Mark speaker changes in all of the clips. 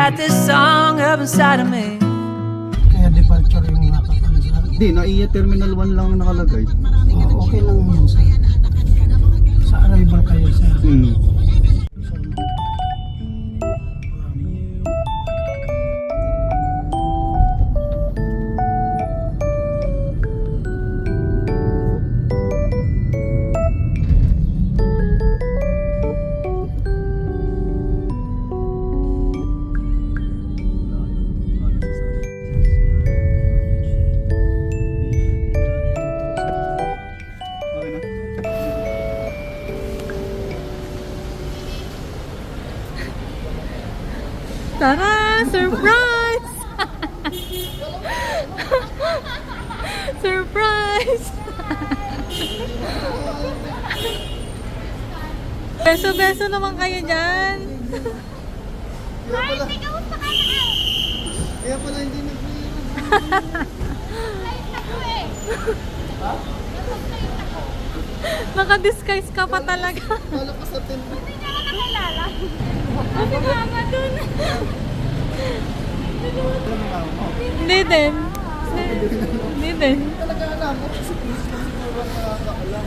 Speaker 1: got this song up inside of me.
Speaker 2: Kaya departure yung nakakano sa akin.
Speaker 3: Hindi, naiya Terminal 1 lang nakalagay.
Speaker 2: Okay lang yun sa arrival kayo sa
Speaker 4: Tara! Surprise! Surprise! Beso-beso naman kayo dyan.
Speaker 3: Kaya pala hindi
Speaker 4: Naka-disguise ka pa talaga.
Speaker 3: Wala pa sa tent.
Speaker 4: Hindi niya ka nakilala. Kasi mama dun. Hindi din. Hindi din.
Speaker 3: Talaga alam mo kasi please lang siguro ang nakakaalam.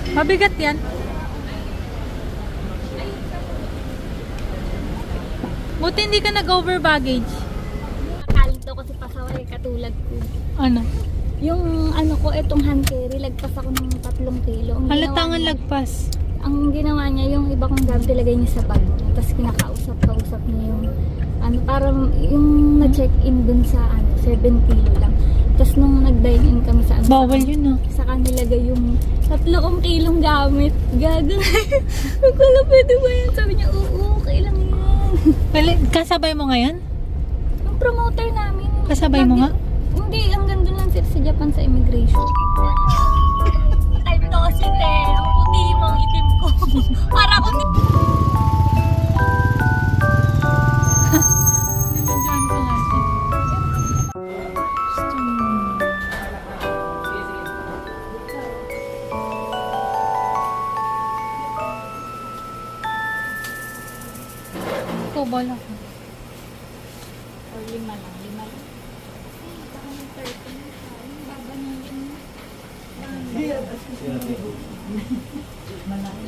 Speaker 4: Mabigat yan. Buti hindi ka nag-over baggage.
Speaker 5: Kalito kasi pasaway katulad ko.
Speaker 4: Ano?
Speaker 5: Yung ano ko, itong hand carry, lagpas ako ng 3 kilo.
Speaker 4: Halatangan lagpas.
Speaker 5: Ang ginawa niya, yung iba kong gamit, ilagay niya sa bag. Tapos kinakausap niya yung ano, parang yung na-check-in dun sa 7 kilo lang. Tapos nung nag-dine-in kami sa
Speaker 4: Bawal yun, ah.
Speaker 5: sa kanila yung 3 kilong gamit. Gaga. Wala pwede ba yan? Sabi niya, oo, okay lang yan.
Speaker 4: Kasabay mo ngayon?
Speaker 5: Yung promoter namin.
Speaker 4: Kasabay mo nga?
Speaker 5: Hindi, hanggang doon lang sila sa Japan sa immigration. Type to kasi te, ang puti mo, ang itim ko. Para akong
Speaker 4: Nandiyan ko nga siya. Ito, bala ko.
Speaker 5: or 5 lang.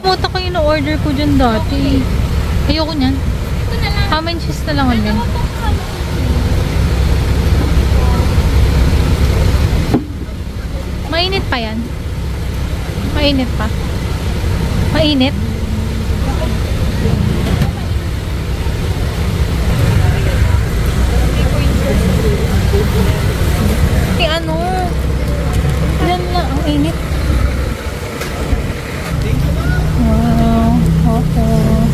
Speaker 4: Mota ko yung order ko dyan dati. Ayoko niyan.
Speaker 5: Ito na lang.
Speaker 4: Ham and cheese na lang ulit. Mainit pa yan. Mainit pa. Mainit. Ano? Yan na. Ang init. Wow. Okay.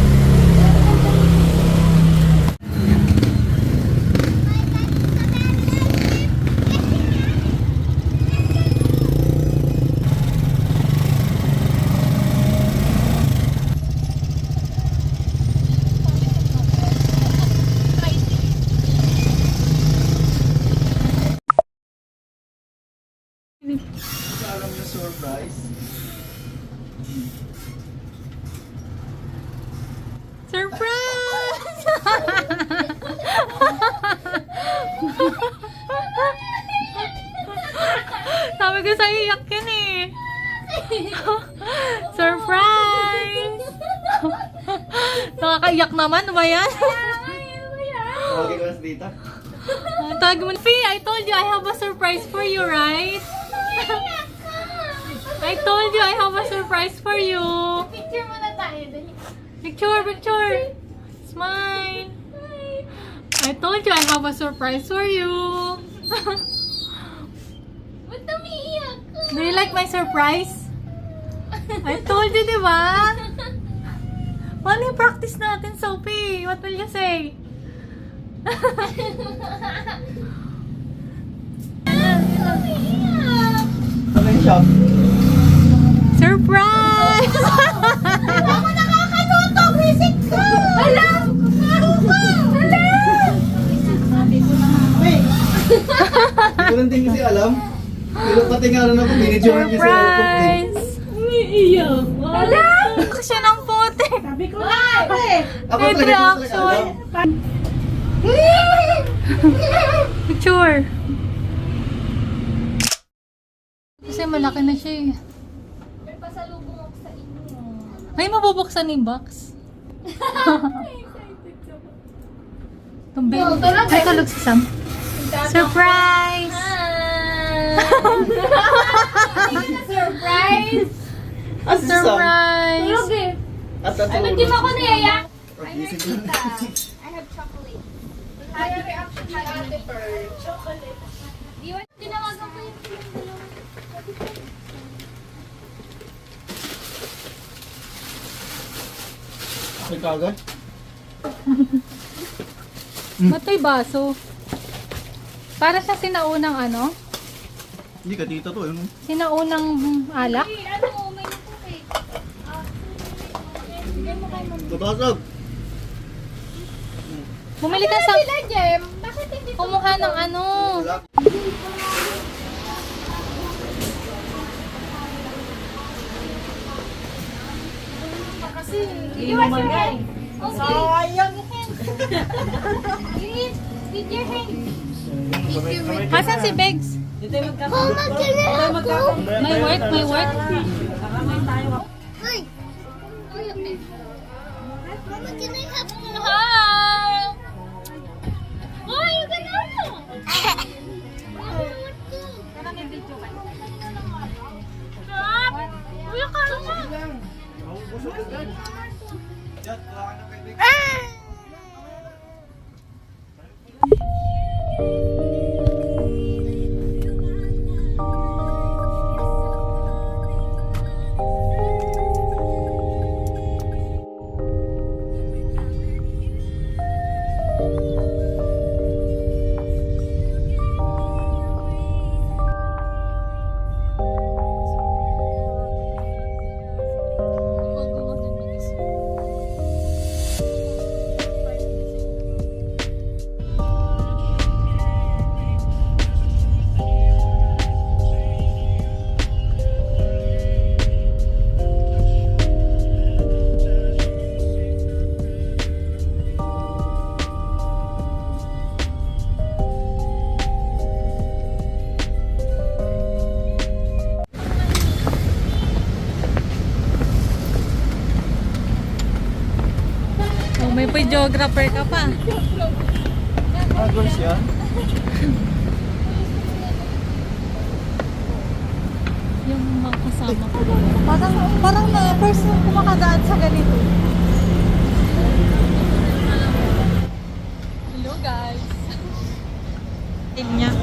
Speaker 3: Alam niyo surprise?
Speaker 4: Surprise! Sabi ko sa'yo, iyak yan eh. Surprise! Nakakaiyak naman, ano ba yan?
Speaker 3: Okay, was dito?
Speaker 4: Tawag mo, Fee, I told you I have a surprise for you, right? I told you I have a surprise for you.
Speaker 5: Picture mo na tayo.
Speaker 4: Picture. Smile. I told you I have a surprise for you.
Speaker 5: Ba't umiiyak ka?
Speaker 4: Do you like my surprise? I told you, di ba? Paano yung practice natin, Sophie? What will you say?
Speaker 3: Ano yung shop?
Speaker 4: Surprise!
Speaker 5: Ako nakakaluto! Visit ko! Hala! Hala!
Speaker 3: Ganun din kasi alam. Pero pati nga rin ako, binidyohan niya sa airport eh.
Speaker 4: Surprise! Wala! Kasi ng puti.
Speaker 3: Ako
Speaker 4: May
Speaker 3: talaga
Speaker 4: reaction.
Speaker 3: alam.
Speaker 4: Picture. Kasi malaki na siya eh.
Speaker 5: May pasalubong ako sa inyo.
Speaker 4: Ay, mabubuksan yung box. Tumbi. Ay, kalog si Sam. Surprise!
Speaker 5: Surprise!
Speaker 3: Ah, si Sam.
Speaker 4: Surprise!
Speaker 3: At ang
Speaker 5: Ano din ako na Yaya?
Speaker 3: Isip lang.
Speaker 5: I have chocolate. Higher reaction na ate per chocolate. Tinawagan ko yung dalawa.
Speaker 3: May kagad?
Speaker 4: Matoy baso. Para sa sinaunang ano?
Speaker 3: Hindi ka tita to. Ano?
Speaker 4: Sinaunang alak?
Speaker 5: Ano, may nagpupay. Bigay mo kay mami.
Speaker 3: Tutasag.
Speaker 4: Bumili ka sa...
Speaker 5: Sila, Jem. Bakit hindi
Speaker 4: Kumuha ng ano?
Speaker 3: Wala.
Speaker 5: Did you wash your hand? Sayang hand. With your hand.
Speaker 4: Hasan si Begs?
Speaker 5: Mama, can I have go?
Speaker 4: May work, may work.
Speaker 5: Hey. Mama, can I have go?
Speaker 4: Hi!
Speaker 5: Oh, you can have
Speaker 4: Kuya ka naman.
Speaker 3: Busog ka dyan. Dyan, wala ka na kay Vic.
Speaker 4: Oh, may videographer ka pa.
Speaker 3: Agos yan.
Speaker 4: Yung mga kasama ko. Parang na first mo kumakadaan sa ganito. Hello guys. Team niya.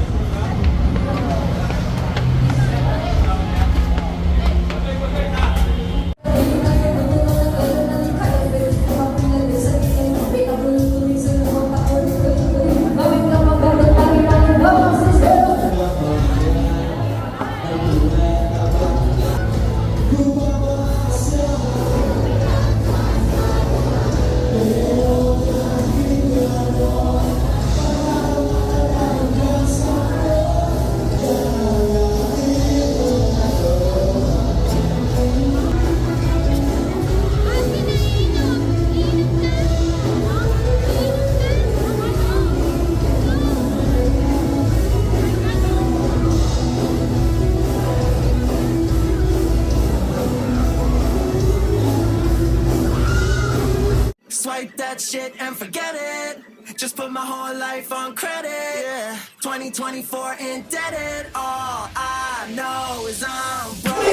Speaker 6: Swipe that shit and forget it. Just put my whole life on credit. Yeah. 2024 indebted. All I know is I'm broke.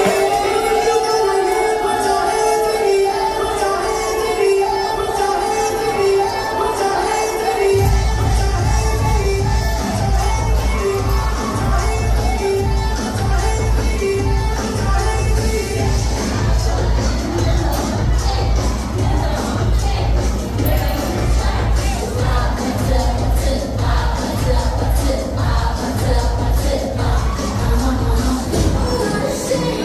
Speaker 5: Say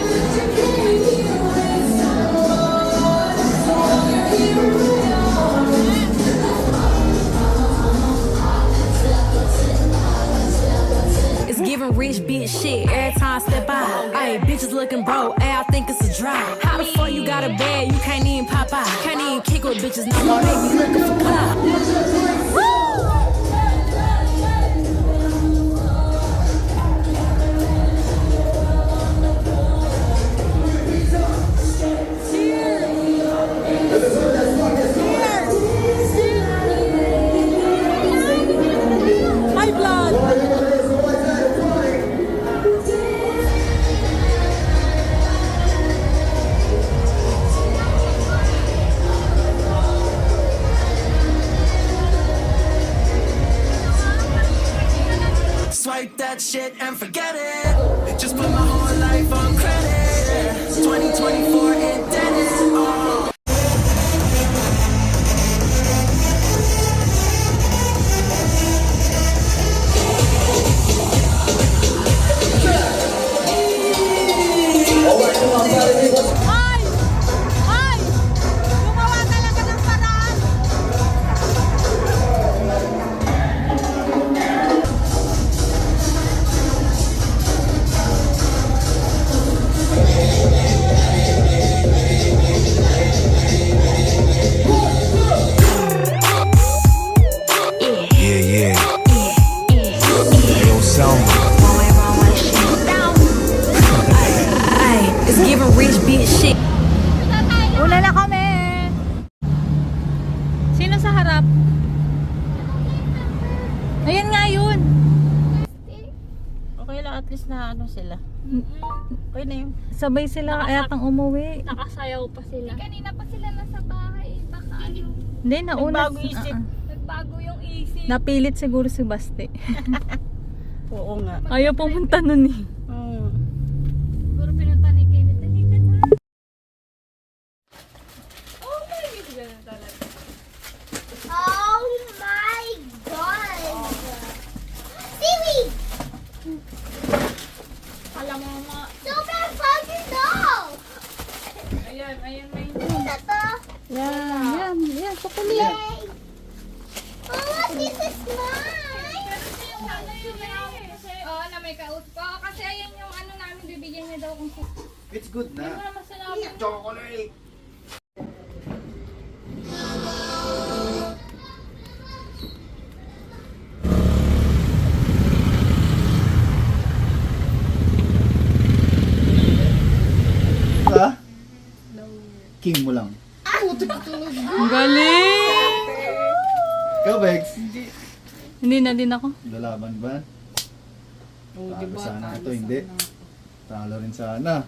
Speaker 7: giving rich bitch shit every time I step out. Ayy, bitches looking broke, ayy, I think it's a drive. How the fuck you got a bag, you can't even pop out. Can't even kick with bitches no more, they be looking for clout.
Speaker 4: My blood!
Speaker 6: Swipe that shit and forget it. Just put my whole life on credit. 2024 indebted. Oh.
Speaker 4: Ay! Ay! Gumawa talaga ng paraan!
Speaker 8: Yeah. Hey, yo, Selma.
Speaker 7: Ayy, it's giving rich bitch shit.
Speaker 4: Una na kami! Sino sa harap? Ayun nga yun!
Speaker 9: Okay lang, at least na ano sila. Okay na yun.
Speaker 4: Sabay sila ayatang umuwi.
Speaker 5: Nakasayaw pa sila. Kanina pa sila nasa bahay. Baka ano,
Speaker 4: Hindi, nauna.
Speaker 9: Nagbago isip.
Speaker 5: nagbago yung isip.
Speaker 4: Napilit siguro si Basti.
Speaker 9: Oo nga.
Speaker 4: Ayaw pumunta nun eh.
Speaker 5: Siguro pinunta ni Kenneth. Halika na. Oh my God, ganun talaga.
Speaker 10: Oh my god! Seaweed!
Speaker 5: Alam mo mga...
Speaker 10: Super fuzzy dog!
Speaker 5: Ayan na yun.
Speaker 10: Ito to.
Speaker 5: Yan, chocolate.
Speaker 10: Yay! Oh, this is mine!
Speaker 5: Oo, na may kausap ko. Kasi ayan yung ano namin, bibigyan niya daw kung
Speaker 3: It's good na.
Speaker 5: naman sinabi.
Speaker 3: Chocolate! Ha? King mo lang.
Speaker 4: Ang galing!
Speaker 3: Ikaw, Bex?
Speaker 4: Hindi na din ako.
Speaker 3: Lalaban ba? Talo sana ito, hindi. Talo rin sana.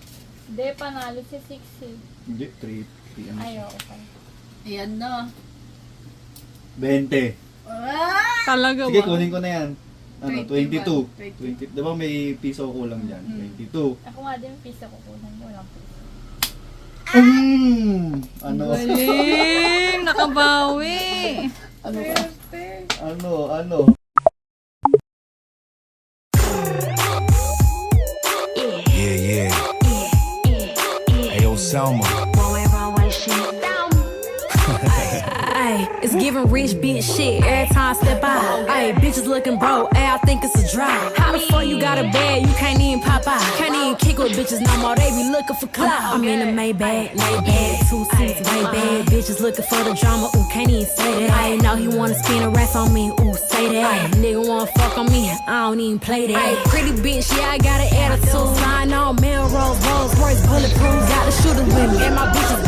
Speaker 5: Hindi, panalo si 6 eh.
Speaker 3: Hindi, 3 ano.
Speaker 5: Ayaw, okay.
Speaker 9: Ayan na.
Speaker 3: 20.
Speaker 4: Talaga
Speaker 3: Sige,
Speaker 4: ba?
Speaker 3: kunin ko na yan. Ano, 22.
Speaker 9: 21.
Speaker 3: 20. Diba may piso kulang dyan? 22.
Speaker 5: Ako nga din, piso ko kunan mo lang.
Speaker 3: Ano?
Speaker 4: Galing! Nakabawi!
Speaker 3: Ano?
Speaker 8: Yeah. Hey, yo, Selma.
Speaker 7: Ayy, it's giving rich bitch shit every time I step out. Ayy, bitches looking broke, ayy, I think it's a drive. How the fuck you got a bag, you can't even pop out. Can't even kick with bitches no more, they be looking for clout. I'm in a Maybach, lay back, 2 seats, way bad. Bitches looking for the drama, ooh, can't even say that. I know he wanna spin a rap on me, ooh, say that. Nigga wanna fuck on me, I don't even play that. Ayy, pretty bitch, yeah, I got an attitude. Flying on Melrose, Rolls Royce, bulletproof, got the shooter with me. And my bitches